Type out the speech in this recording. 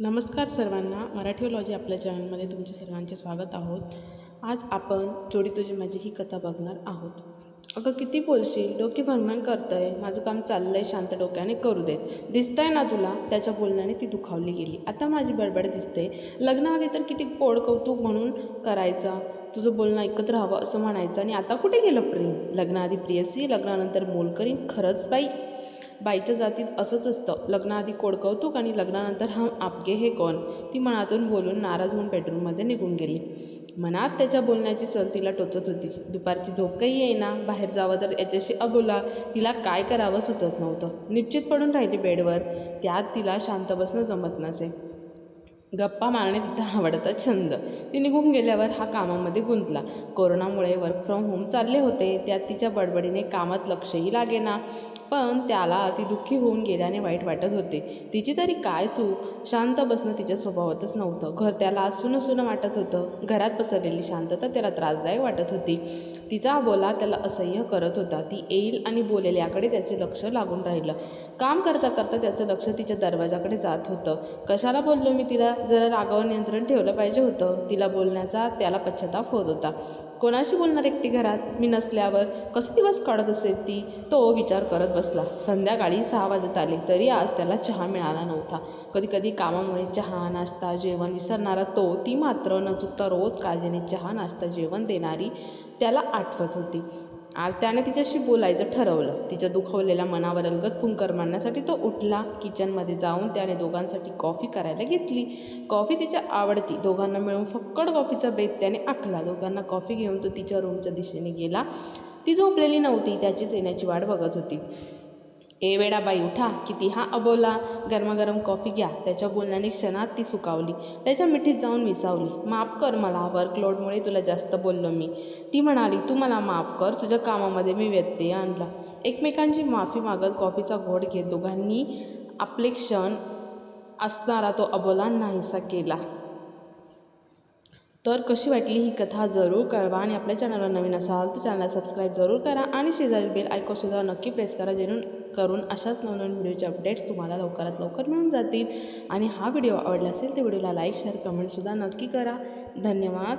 नमस्कार सर्वांना, मराठीलॉजी आपल्या चॅनलमध्ये तुमचे सर्वांचे स्वागत आहोत. आज आपण जोडी तुझी माझी ही कथा बघणार आहोत. अगं किती बोलशील, डोकी भणभण करतंय, माझं काम चाललंय, शांत डोक्याने करू देत. दिसतंय ना तुला? त्याच्या बोलण्याने ती दुखावली गेली. आता माझी बडबड दिसते. लग्नाआधी तर किती गोड कौतुक म्हणून करायचा, तुझं बोलणं ऐकत राहावं असं म्हणायचं, आणि आता कुठे गेलं प्रेम? लग्नाआधी प्रियसी, लग्नानंतर मोलकरीण. खरंच बाईच्या जातीत असंच असतं. लग्नाआधी कोडकौतुक आणि लग्नानंतर हम आपके हे कोण? ती मनातून बोलून नाराज होऊन बेडरूममध्ये निघून गेली. मनात त्याच्या बोलण्याची सल तिला टोचत होती. दुपारची झोप काही येईना. बाहेर जावं तर याच्याशी अबोला. तिला काय करावं सुचत नव्हतं. निश्चित पडून राहिली बेडवर. त्यात तिला शांत बसणं जमत नसे. गप्पा मारणे तिचा आवडता छंद. ती निघून गेल्यावर हा कामामध्ये गुंतला. कोरोनामुळे वर्क फ्रॉम होम चालले होते. त्यात तिच्या बडबडीने कामात लक्षही लागेना. पण त्याला ती दुःखी होऊन गेल्याने वाईट वाटत होते. तिची तरी काय चूक? शांत बसणं तिच्या स्वभावातच नव्हतं. घर त्याला सुनं वाटत होतं. घरात पसरलेली शांतता त्याला त्रासदायक वाटत होती. तिचा बोला त्याला असह्य करत होता. ती येईल आणि बोलेल याकडे त्याचे लक्ष लागून राहिलं. काम करता करता त्याचं लक्ष तिच्या दरवाजाकडे जात होतं. कशाला बोललो मी तिला? जरा रागावर नियंत्रण ठेवलं पाहिजे होतं. तिला बोलण्याचा त्याला पश्चाताप होत होता. कोणाशी बोलणार एकटी घरात? मी नसल्यावर कसं दिवस काढत असेल ती? तो विचार करत बसला. संध्याकाळी 6 वाजत आले तरी आज त्याला चहा मिळाला नव्हता. कधी चहामुळे चहा, नाश्ता, जेवण विसरणारा तो, ती मात्र न चुकता रोज काळजीने चहा, नाश्ता, जेवण देणारी त्याला आठवत होती. आज त्याने तिच्याशी बोलायचं ठरवलं. तिच्या दुखावलेल्या मनावर अलगद फुंकर मारण्यासाठी तो उठला. किचनमध्ये जाऊन त्याने दोघांसाठी कॉफी करायला घेतली. कॉफी तिच्या आवडती. दोघांना मिळून फक्कड कॉफीचा बेत त्याने आखला. दोघांना कॉफी घेऊन तो तिच्या रूमच्या दिशेने गेला. ती झोपलेली नव्हती. त्याचीच येण्याची वाट बघत होती. ए वेडाबाई, उठा. किती हा अबोला. गरमागरम कॉफी घ्या. त्याच्या बोलण्याने क्षणात ती सुकावली. त्याच्या मिठीत जाऊन विसावली. माफ कर मला, वर्कलोडमुळे तुला जास्त बोललो मी. ती म्हणाली, तू मला माफ कर, तुझ्या कामामध्ये मी व्यत्यय आणला. एकमेकांची माफी मागत कॉफीचा घोट घेत दोघांनी आपले क्षण असणारा तो अबोला नाहीसा केला. तर कशी वाटली ही कथा जरूर कळवा, आणि आपल्या चॅनलवर नवीन असाल तर चॅनलला सबस्क्राईब जरूर करा आणि शेजारील बेल आयकॉनसुद्धा नक्की प्रेस करा, जेणेकरून अशाच नवनवीन व्हिडिओचे अपडेट्स तुम्हाला लवकरात लवकर मिळून जातील. आणि हा व्हिडिओ आवडला असेल तर व्हिडिओला लाईक, शेअर, कमेंटसुद्धा नक्की करा. धन्यवाद.